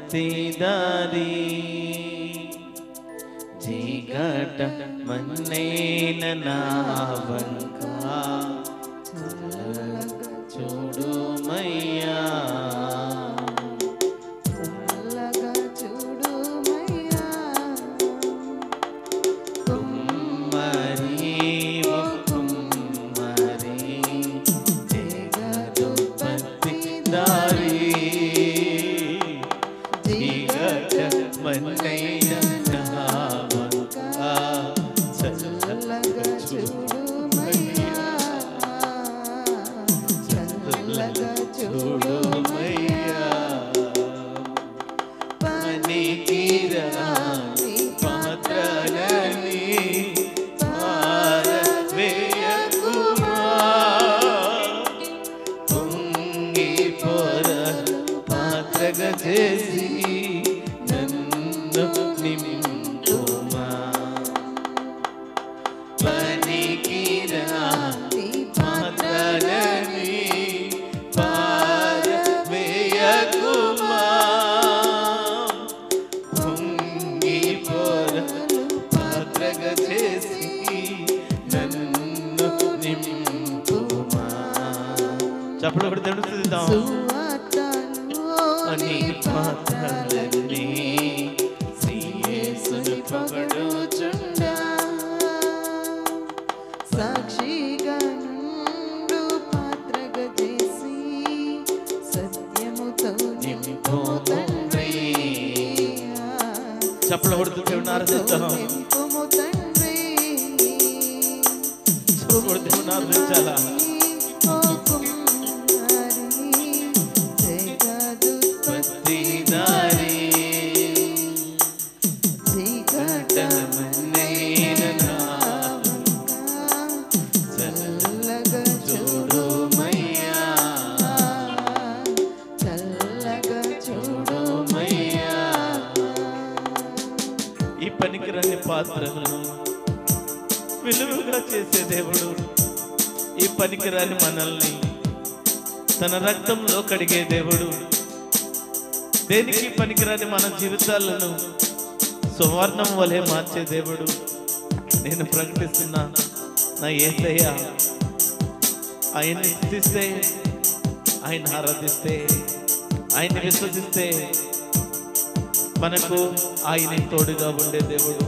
జగదుపతిదారి జిగట మన్నేన నావంక చూడుమయ్యా చప్పుడు కూడా తెలుస్తుందాం అని మాత్రమే శ్రీయేసుని పొగడుచుండా సాక్షిగా నుండు పాత్రగా చేసి సత్యముతో నింపుతండ్రి చప్పుడు కొడుతూ దేవుని ఆరాధిద్దాం నింపుము తండ్రి చప్పుడు కొడుతూ దేవుని ఆరాధించాలా పనికిరాని పాత్రలను విలువగా చేసే దేవుడు ఈ పనికిరాని మనల్ని తన రక్తంలో కడిగే దేవుడు దేనికి పనికిరాని మన జీవితాలను సువర్ణం వలె మార్చే దేవుడు నేను ప్రకటిస్తున్నా నా యేసయ్య ఆయన్ని స్తుతిస్తే ఆయన ఆరాధిస్తే ఆయన్ని విశ్వసిస్తే మనకు ఆయనే తోడుగా ఉండే దేవుడు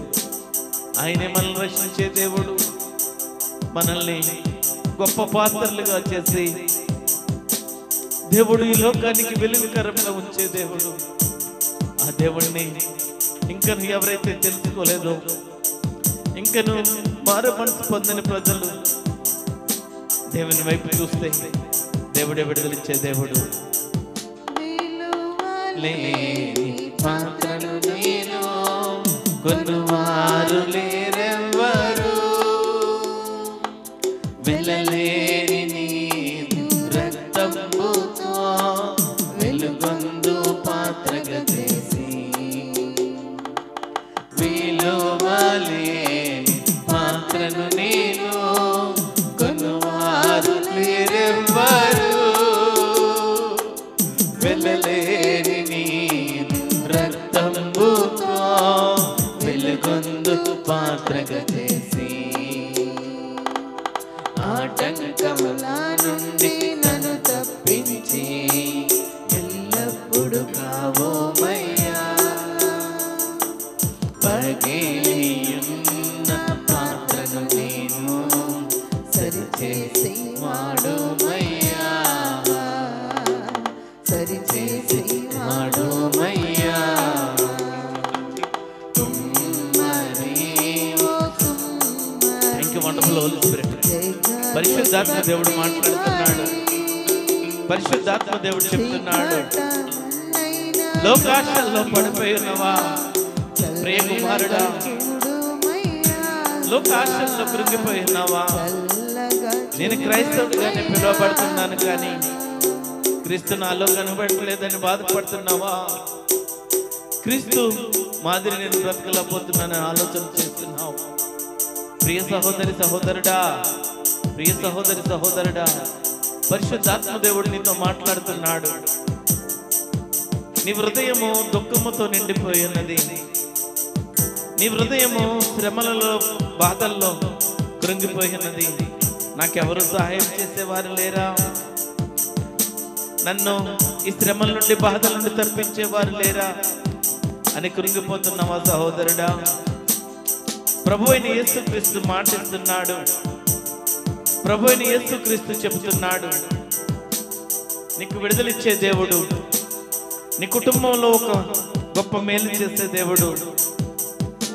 ఆయనే మనల్ని రక్షించే దేవుడు మనల్ని గొప్ప పాత్రలుగా చేసి దేవుడు ఈ లోకానికి వెలుగుకరంగా ఉంచే దేవుడు ఆ దేవుడిని ఇంకను ఎవరైతే తెలుసుకోలేదో ఇంకను మారు మనసు పొందని ప్రజలు దేవుని వైపు చూస్తే దేవుడే విడుదలిచ్చే దేవుడు పాత్రలు నేను కొనువారు లేరెవ్వరు వెళ్ళలేని నీ రక్తముతో వెలుగొందు పాత్రగా చేసి విలువలేని పాత్రను నేను కొనువారు లేరెవ్వరు వెళ్ళలేని నీ రక్తముతో వెలుగొందు పాత్రగా చేసి ఆటంకముల నుండి నన్ను తప్పించి ఎల్లప్పుడు కావోమయ్యా పగిలియున్న పాత్రను నేను సరిచేసి వాడుమయ్యా సరిచేసి వాడుమయ్యా thank you wonderful holy spirit పరిశుద్ధాత్మ దేవుడు మాట్లాడుతున్నాడు పరిశుద్ధాత్మ దేవుడు చెప్తున్నాడు, లోకాశల్లో పడిపోయి ఉన్నవా ప్రియ కుమారుడా, లోకాశల్లో కృంగిపోయి ఉన్నావా? నేను క్రైస్తవుడిగానే పిలువబడుతున్నాను కానీ క్రీస్తు నాలో కనబడలేదని బాధపడుతున్నావా? క్రీస్తు మాదిరి నేను బ్రతకలేకపోతున్నానని ఆలోచన చేస్తున్నావు. ప్రియ సహోదరి సహోదరుడా, ప్రియ సహోదరి సహోదరుడా, పరిశుద్ధాత్మ దేవుడు నీతో మాట్లాడుతున్నాడు. నీ హృదయము దుఃఖముతో నిండిపోయి ఉన్నది. నీ హృదయము శ్రమలలో బాధల్లో కృంగిపోయి ఉన్నది. నాకెవరు సహాయం చేసేవారు లేరా? నన్ను ఈ శ్రమల నుండి బాధల నుండి తప్పించేవారు లేరా అని కృంగిపోతున్నావా సహోదరుడా? ప్రభు అయిన యేసుక్రీస్తు మాటిస్తున్నాడు. ప్రభు అయిన యేసుక్రీస్తు చెబుతున్నాడు, నీకు విడుదలిచ్చే దేవుడు, నీ కుటుంబంలో ఒక గొప్ప మేలు చేసే దేవుడు.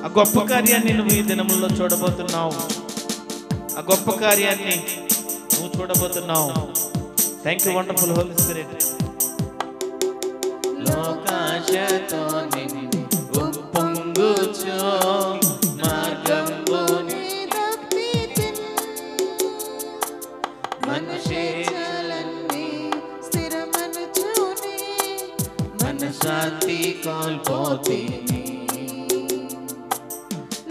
ఆ గొప్ప కార్యాన్ని నువ్వు ఈ దినముల్లో చూడబోతున్నావు. ఆ గొప్ప కార్యాన్ని నువ్వు చూడబోతున్నావు. Thank you wonderful holy spirit. లోకాశతో నిన్ను ఉప్పొంగుచు మార్గంబుని తప్పితిన్, మనుషేలన్నీ స్థిరమనుచుని మనశ్శాంతి కోల్పోతిని.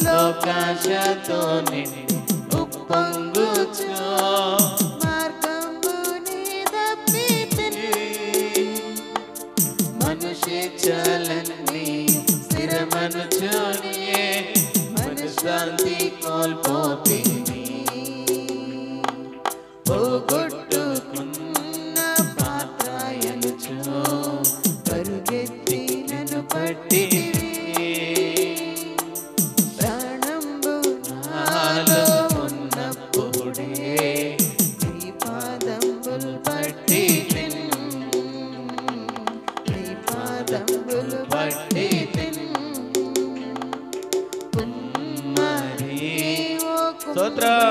లోకాశతో నిన్ను ఉప్పొంగుచు మార్గంబుని తప్పితిన్, మనుషేలన్నీ స్థిరమనుచుని మనశ్శాంతి కోల్పోతిని. పోగొట్టుకున్న పాత్రయనుచు పరుగెత్తి నన్ను పట్టిరి, ప్రాణంబు నాలో ఉన్నప్పుడే నీ పాదంబులు పట్టితిన్, నీ పాదంబులు పట్టితిన్. కుమ్మరి ఓ కుమ్మరి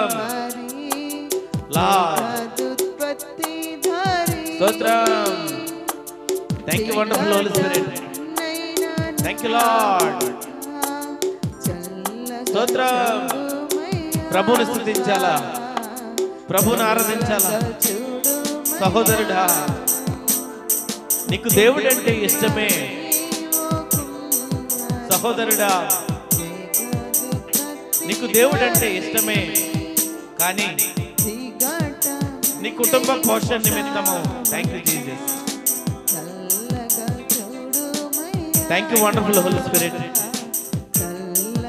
స్తోత్రం. Thank you wonderful holy spirit. Thank you lord. స్తోత్రం. ప్రభువుని స్తుతించాలా, ప్రభువుని ఆరాధించాలా? సహోదరుడా, నీకు దేవుడు అంటే ఇష్టమే. సహోదరుడా, నీకు దేవుడు అంటే ఇష్టమే, కానీ నీ కుటుంబ పోషణ నిమిత్తము thank you Jesus. Thank you wonderful holy spirit.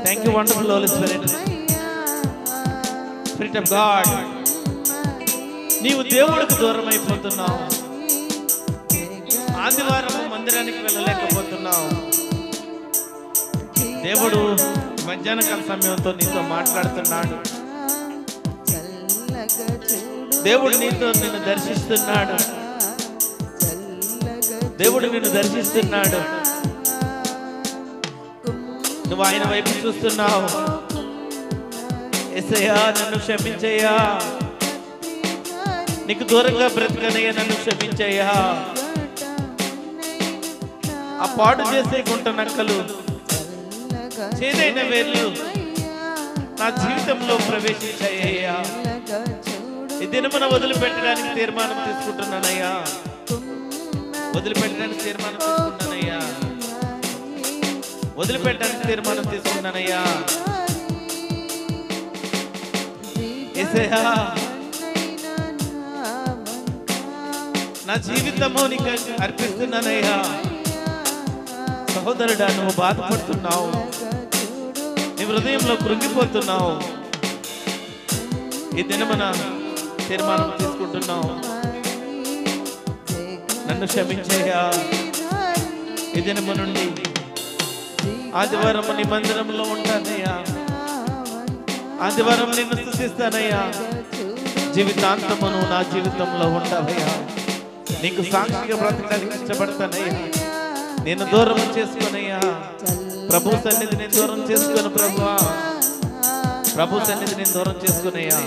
Thank you wonderful holy spirit. Spirit of God, నీవు దేవుడికి దూరం అయిపోతున్నావు. ఆదివారం మందిరానికి వెళ్ళలేకపోతున్నావు. దేవుడు మధ్యాహ్నకాల సమయంతో నీతో మాట్లాడుతున్నాడు. దేవుడు నిన్ను దర్శిస్తున్నాడు. దేవుడు నిన్ను దర్శిస్తున్నాడు. నువ్వు ఆయన వైపు చూస్తున్నావు. యేసయ్యా నన్ను క్షమించయ్యా, నీకు దూరంగా బ్రతకనయ్యా, నన్ను క్షమించయ్యా. ఆ పాడు చేసే గుంట నక్కలు, చేదైన వేళ్ళు నా జీవితంలో ప్రవేశించాయ్యా. ఈ దినమున వదిలిపెట్టడానికి తీర్మానం తీసుకుంటున్నానయ్యా. వదిలిపెట్టడానికి తీర్మానం తీసుకున్నానయ్యా. వదిలిపెట్టడానికి తీర్మానం తీసుకున్నానయ్యా. యేసయ్యా, నా జీవితము నీకు అర్పిస్తున్నానయ్యా. సహోదరుడా, నువ్వు బాధపడుతున్నావు, నీ హృదయంలో కృంగిపోతున్నావు. ఈ దినమున తీర్మానం తీసుకుంటున్నావు, నన్ను క్షమించయ్యా. ఈ దినము నుండి ఆదివారం నీ మందిరంలో ఉంటానయ్యా. ఆదివారం నిన్ను స్తుతిస్తానయ్యా. జీవితాంతము నువ్వు నా జీవితంలో ఉంటావయ్యా. నీకు సాక్షిగా బ్రతకడానికి ఇష్టపడతానయ్యా. నేను దూరం చేసుకునయ్యా. ప్రభు సన్నిధి నేను దూరం చేసుకుని ప్రభువా, ప్రభు సన్నిధి నేను దూరం చేసుకునయ్యా.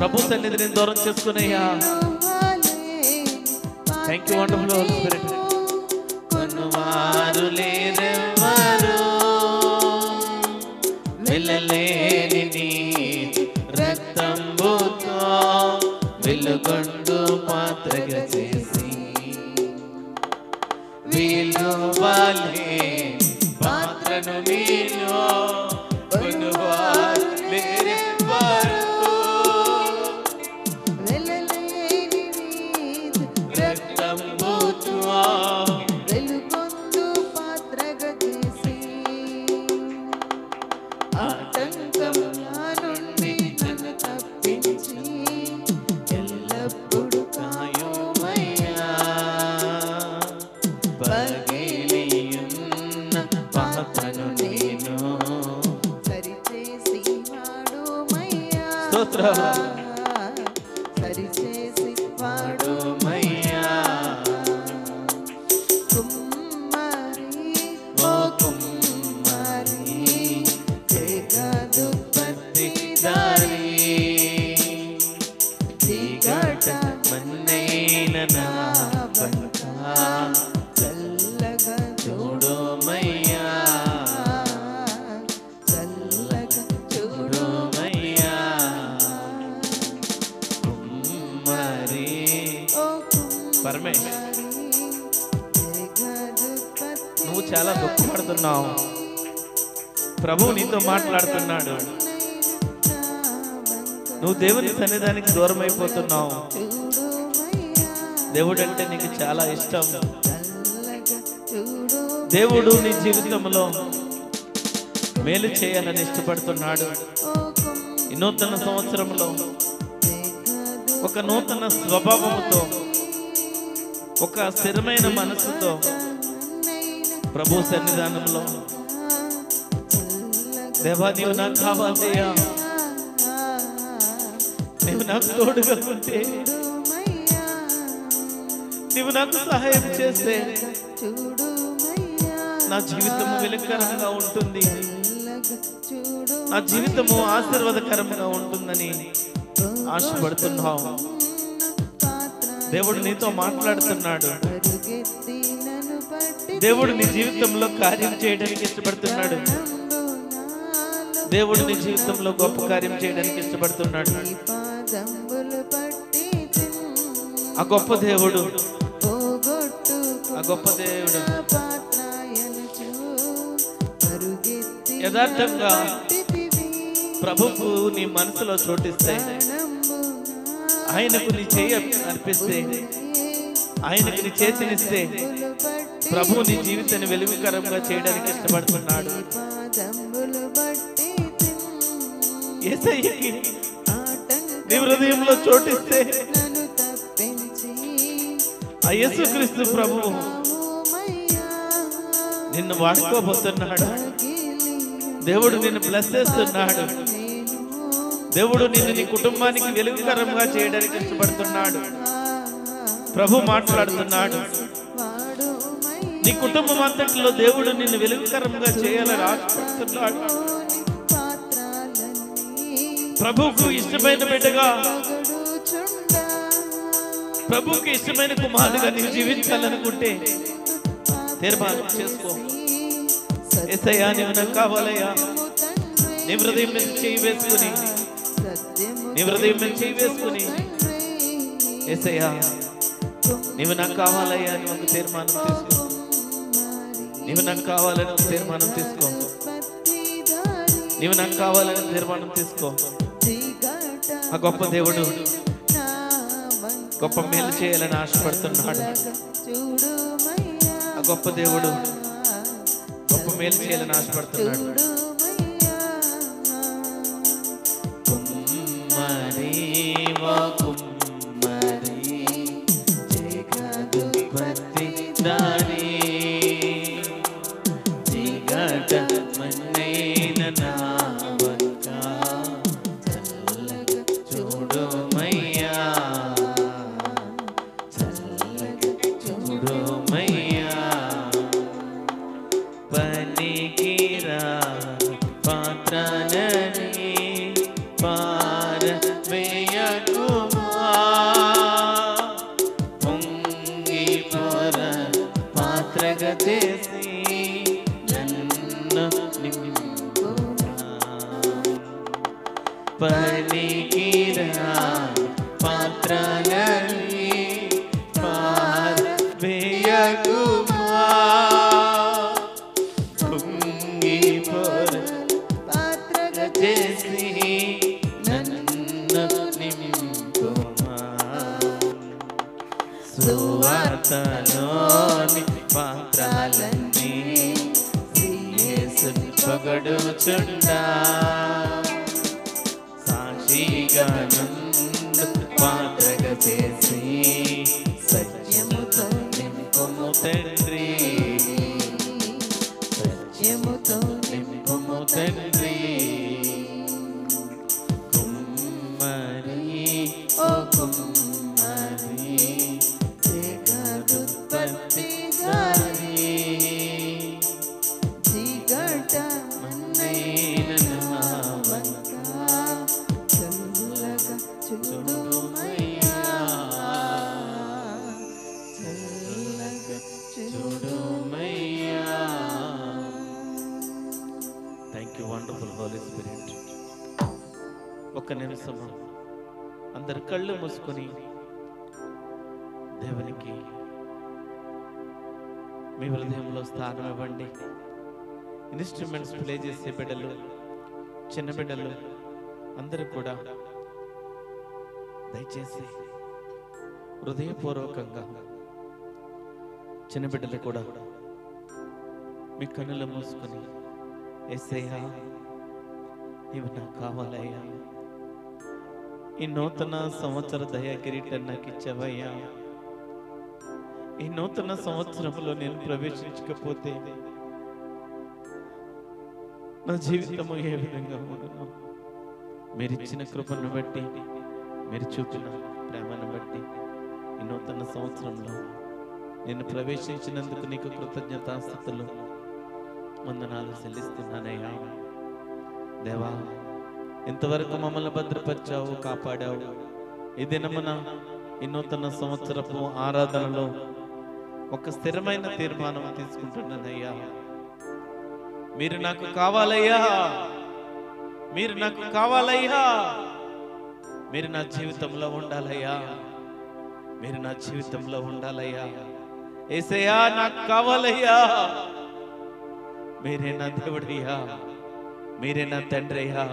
ప్రభు సన్నిధిని దూరం చేసుకునేయ్యా. Thank you wonderful holy spirit. కొనువారు లేరెవ్వరు వెళ్ళలేని నీ రక్తంబుతో వెలుగొండు పాత్రగా చేసి వీలు వాలే పాత్రను నీలో కొనువారు లేరెవ్వరు రక్తంబుతో వెలుగొందు పాత్రగా చేసి ఆటంకముల నుండి నన్ను తప్పించి ఎల్లప్పుడు కాయుమయ్యా. పగిలియున్న పాత్రను నేను సరిచేసి వాడుమయ్యా. స్తోత్రం. సరిచేసి వాడు వాడుమయ్యా. కుమ్మరి ఓ కుమ్మరి జగదు పత్తిదారి దిగట మన్నైన నా వంక చల్లగా చూడుమయ్యా. చల్లగా చూడు చూడుమయ్యా. కుమ్మరి ఓ పరమేశ్, జగదు నువ్వు చాలా దుఃఖపడుతున్నావు. ప్రభువు నీతో మాట్లాడుతున్నాడు. నువ్వు దేవుని సన్నిధానికి దూరం అయిపోతున్నావు. దేవుడు అంటే నీకు చాలా ఇష్టం. దేవుడు నీ జీవితంలో మేలు చేయాలని ఇష్టపడుతున్నాడు. ఈ నూతన సంవత్సరంలో ఒక నూతన స్వభావముతో, ఒక స్థిరమైన మనసుతో ప్రభు సన్నిధానంలో, దేవా నీవు నాకు కావాలయ్యా, నీవు నాకు తోడుగా ఉంటే, నీవు నాకు సహాయం చేస్తే నా జీవితము వెలుగుకరంగా ఉంటుంది, నా జీవితము ఆశీర్వాదకరంగా ఉంటుందని ఆశపడుతున్నావు. దేవుడు నీతో మాట్లాడుతున్నాడు. దేవుడు నీ జీవితంలో కార్యం చేయడానికి ఇష్టపడుతున్నాడు. దేవుడు నీ జీవితంలో గొప్ప కార్యం చేయడానికి ఇష్టపడుతున్నాడు. ఆ గొప్ప దేవుడు, ఆ గొప్ప దేవుడు యథార్థంగా ప్రభుకు నీ మనసులో చోటిస్తే, ఆయనకు నీ చేయి అర్పిస్తే, ఆయనకు నీ చేతినిస్తే, ప్రభు నీ జీవితాన్ని వెలుగుకరంగా చేయడానికి ఇష్టపడుతున్నాడు. యేసయ్యకి నీ హృదయంలో చోటిస్తే, ఆ యేసుక్రీస్తు ప్రభువు నిన్ను వాడుకోబోతున్నాడు. దేవుడు నిన్ను బ్లెస్ చేస్తున్నాడు. దేవుడు నిన్ను నీ కుటుంబానికి వెలుగుకరంగా చేయడానికి ఇష్టపడుతున్నాడు. ప్రభు మాట్లాడుతున్నాడు. నీ కుటుంబం అంతటిలో దేవుడు నిన్ను వెలుగుకరంగా చేయాలని ఆశపడుతున్నాడు. ప్రభువుకు ఇష్టమైన బిడ్డగా, ప్రభువుకి ఇష్టమైన కుమారుడిగా నీవు జీవించాలనుకుంటే తీర్మానం చేసుకో. యేసయ్యా నీవు నాకు కావాలయ్యా. నీ హృదయం మీద చేయి వేసుకుని, నీ హృదయం మీద చేయి వేసుకుని, యేసయ్యా నీవు నాకు కావాలయ్యా అని ఒక తీర్మానం తీసుకో. నీవు నాకు కావాలని ఒక తీర్మానం తీసుకో. నీవు నాకు కావాలని తీర్మానం తీసుకో. ఆ గొప్ప దేవుడు గొప్ప మేలు చేయాలని ఆశపడుతున్నాడు. ఆ గొప్ప దేవుడు గొప్ప మేలు చేయాలని ఆశపడుతున్నాడు. కుమ్మరి ఓ కుమ్మరి జగదు పత్తిదారి దిగట మన్నైన నా వంక చల్లగా చూడుమయ్యా. చల్లగా చూడుమయ్యా. పనికిరా పాత్రలని పారవేయకుమా పొంగి పాత్రగా చేసి నన్ను నింపుమా సువార్తలోని పాత్రలన్నీ యేసుని పొగడుచుండా సాక్షిగా నన్ను పాత్రగా చేసి సత్యముతో నింపుము తండ్రి సత్యముతో నింపుము తండ్రి కుమ్మరి ఓ కుమ్మరి జగదుత్పత్తి దారి చీకట మన్నైన నా వంక చల్లగా చూడుమయ్యా చల్లగా చూడుమయ్యా. Thank you wonderful holy spirit. ఒక్క నిమిషము అందరు కళ్ళు మూసుకొని దేవునికి మీ హృదయంలో స్థానం ఇవ్వండి. ఇన్స్ట్రుమెంట్స్ ప్లే చేసే బిడ్డలు, చిన్న బిడ్డలు అందరూ కూడా దయచేసి హృదయపూర్వకంగా చిన్న బిడ్డలు కూడా మీ కన్నులు మూసుకొని యేసయ్యా ఇవి నాకు కావాలయ్యా, ఈ నూతన సంవత్సర దయా కిరీటం నాకు ఇచ్చావయ్యా, ఈ నూతన సంవత్సరంలో నేను ప్రవేశించకపోతే నా జీవితము ఏ విధంగా ఉండను? మీరు ఇచ్చిన కృపను బట్టి, మీరు చూపిన ప్రేమను బట్టి ఈ నూతన సంవత్సరంలో నేను ప్రవేశించినందుకు నీకు కృతజ్ఞతాస్తుతులు వందనాలు చెల్లిస్తున్నానయ్యా. దేవా, ఇంతవరకు మమ్మల్ని భద్రపరిచావు, కాపాడావు. ఈ దినమున ఈ నూతన సంవత్సరపు ఆరాధనలో ఒక స్థిరమైన తీర్మానం తీసుకుంటున్నానయ్యా. మీరు నాకు కావాలయ్యా, మీరు నాకు కావాలయ్యా, మీరు నా జీవితంలో ఉండాలయ్యా, మీరు నా జీవితంలో ఉండాలయ్యా. యేసయ్యా నాకు కావాలయ్యా, మీరే నా దేవుడయ్యా, మీరే నా తండ్రి అయ్యా.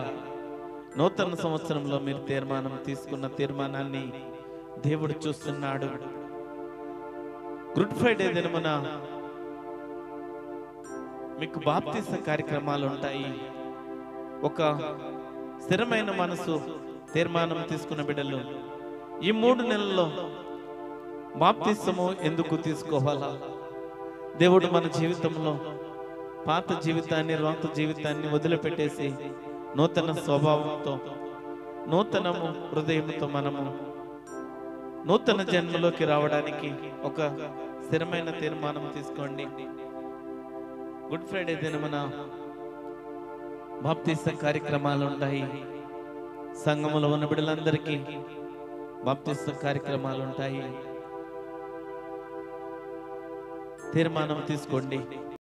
నూతన సంవత్సరంలో మీరు తీర్మానం తీసుకున్న తీర్మానాన్ని దేవుడు చూస్తున్నాడు. గుడ్ ఫ్రైడే దినమున మీకు బాప్తిస కార్యక్రమాలు ఉంటాయి. ఒక స్థిరమైన మనసు తీర్మానం తీసుకున్న బిడ్డలు ఈ 3 నెలల్లో బాప్తిసము ఎందుకు తీసుకోవాలా? దేవుడు మన జీవితంలో పాత జీవితాన్ని, రోత జీవితాన్ని వదిలిపెట్టేసి నూతన స్వభావంతో, నూతనము హృదయంతో మనము నూతన జన్మలోకి రావడానికి ఒక స్థిరమైన తీర్మానం తీసుకోండి. గుడ్ ఫ్రైడే దినమున బాప్తిస కార్యక్రమాలు ఉంటాయి. సంఘములో ఉన్న బిడ్డలందరికీ బాప్తిస కార్యక్రమాలు ఉంటాయి. తీర్మానం తీసుకోండి.